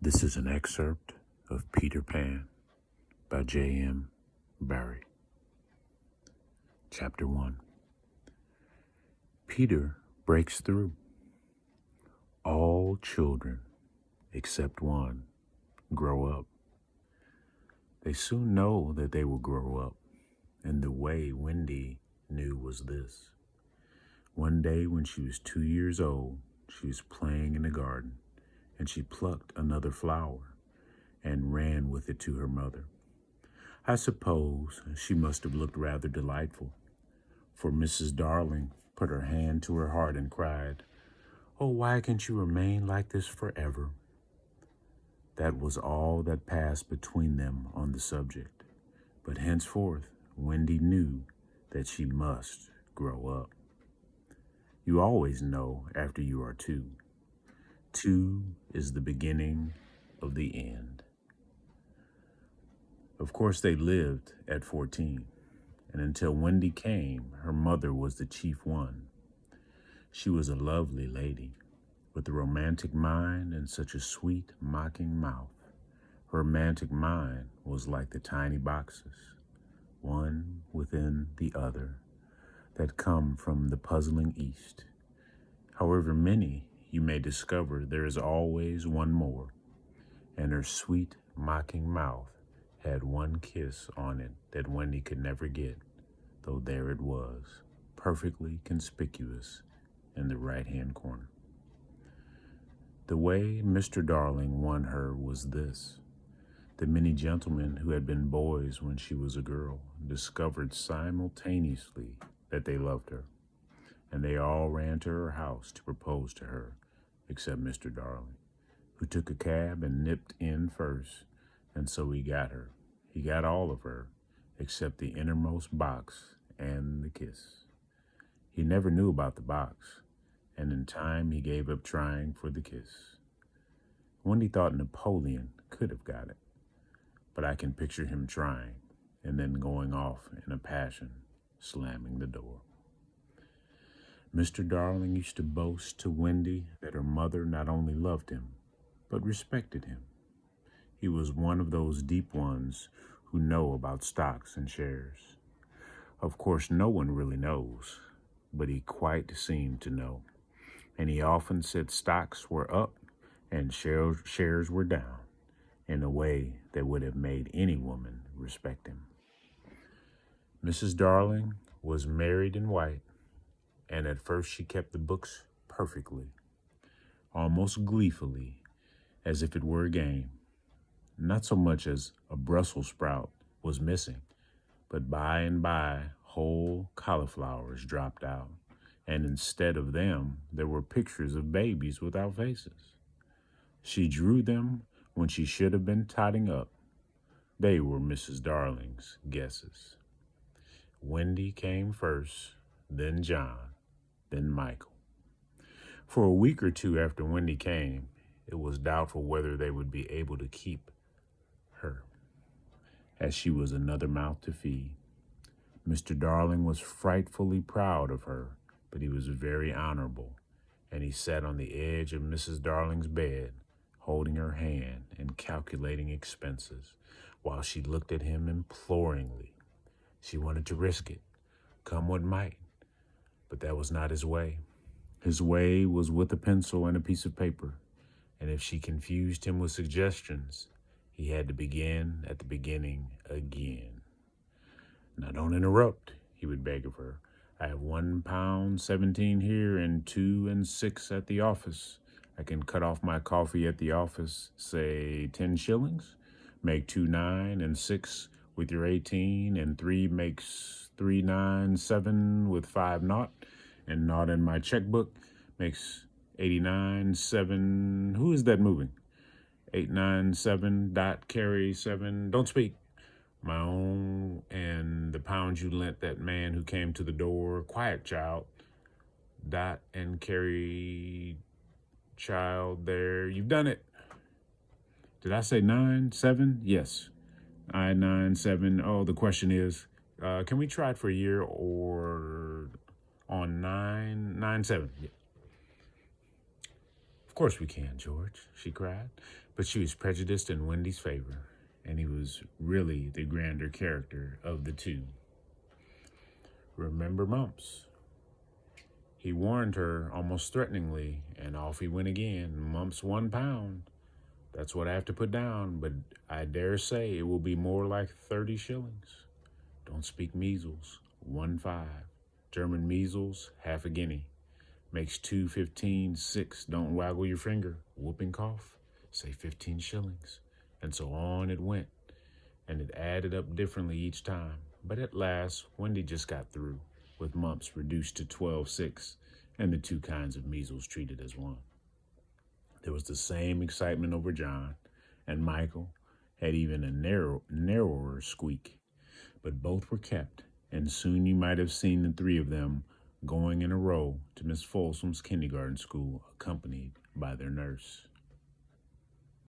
This is an excerpt of Peter Pan by J.M. Barrie. Chapter 1. Peter breaks through. All children, except one, grow up. They soon know that they will grow up, and the way Wendy knew was this. One day when she was 2 years old, she was playing in the garden, and she plucked another flower and ran with it to her mother. I suppose she must have looked rather delightful, for Mrs. Darling put her hand to her heart and cried, "Oh, why can't you remain like this forever?" That was all that passed between them on the subject, but henceforth Wendy knew that she must grow up. You always know after you are 2. 2 is the beginning of the end. Of course, they lived at 14, and until Wendy came, her mother was the chief one. She was a lovely lady, with a romantic mind and such a sweet, mocking mouth. Her romantic mind was like the tiny boxes, one within the other, that come from the puzzling East. However many you may discover, there is always one more, and her sweet, mocking mouth had one kiss on it that Wendy could never get, though there it was, perfectly conspicuous in the right-hand corner. The way Mr. Darling won her was this. The many gentlemen who had been boys when she was a girl discovered simultaneously that they loved her, and they all ran to her house to propose to her, except Mr. Darling, who took a cab and nipped in first, and so he got her. He got all of her, except the innermost box and the kiss. He never knew about the box, and in time he gave up trying for the kiss. Wendy thought Napoleon could have got it, but I can picture him trying, and then going off in a passion, slamming the door. Mr. Darling used to boast to Wendy that her mother not only loved him, but respected him. He was one of those deep ones who know about stocks and shares. Of course, no one really knows, but he quite seemed to know. And he often said stocks were up and shares were down in a way that would have made any woman respect him. Mrs. Darling was married in white, and at first she kept the books perfectly, almost gleefully, as if it were a game. Not so much as a Brussels sprout was missing, but by and by whole cauliflowers dropped out, and instead of them, there were pictures of babies without faces. She drew them when she should have been totting up. They were Mrs. Darling's guesses. Wendy came first, then John, then Michael. For a week or two after Wendy came, it was doubtful whether they would be able to keep her, as she was another mouth to feed. Mr. Darling was frightfully proud of her, but he was very honorable, and he sat on the edge of Mrs. Darling's bed, holding her hand and calculating expenses, while she looked at him imploringly. She wanted to risk it, come what might, but that was not his way. His way was with a pencil and a piece of paper, and if she confused him with suggestions, he had to begin at the beginning again. "Now don't interrupt," he would beg of her. "I have £1.17 here and 2 and 6 at the office. I can cut off my coffee at the office, say 10 shillings, make 2 9 and 6 with your 18, and 3 makes 3 9 7 with 5 naught, and naught in my checkbook makes 89 7. Who is that moving? 897 dot carry 7. Don't speak. My own, and the pound you lent that man who came to the door. Quiet, child. Dot and carry, child, there. You've done it. Did I say 9 7? Yes. 9 7. Oh, the question is, can we try it for a year or on 9 7? Yeah. "Of course we can, George," she cried. But she was prejudiced in Wendy's favor, and he was really the grander character of the two. Remember Mumps? He warned her almost threateningly, and off he went again. Mumps 1 pound. That's what I have to put down, but I dare say it will be more like 30 shillings. Don't speak measles. 1.5. German measles, half a guinea. Makes 2.15, 6. Don't waggle your finger. Whooping cough, say 15 shillings. And so on it went, and it added up differently each time. But at last, Wendy just got through, with mumps reduced to 12.6, and the 2 kinds of measles treated as 1. There was the same excitement over John, and Michael had even a narrower squeak. But both were kept, and soon you might have seen the 3 of them going in a row to Miss Folsom's kindergarten school, accompanied by their nurse.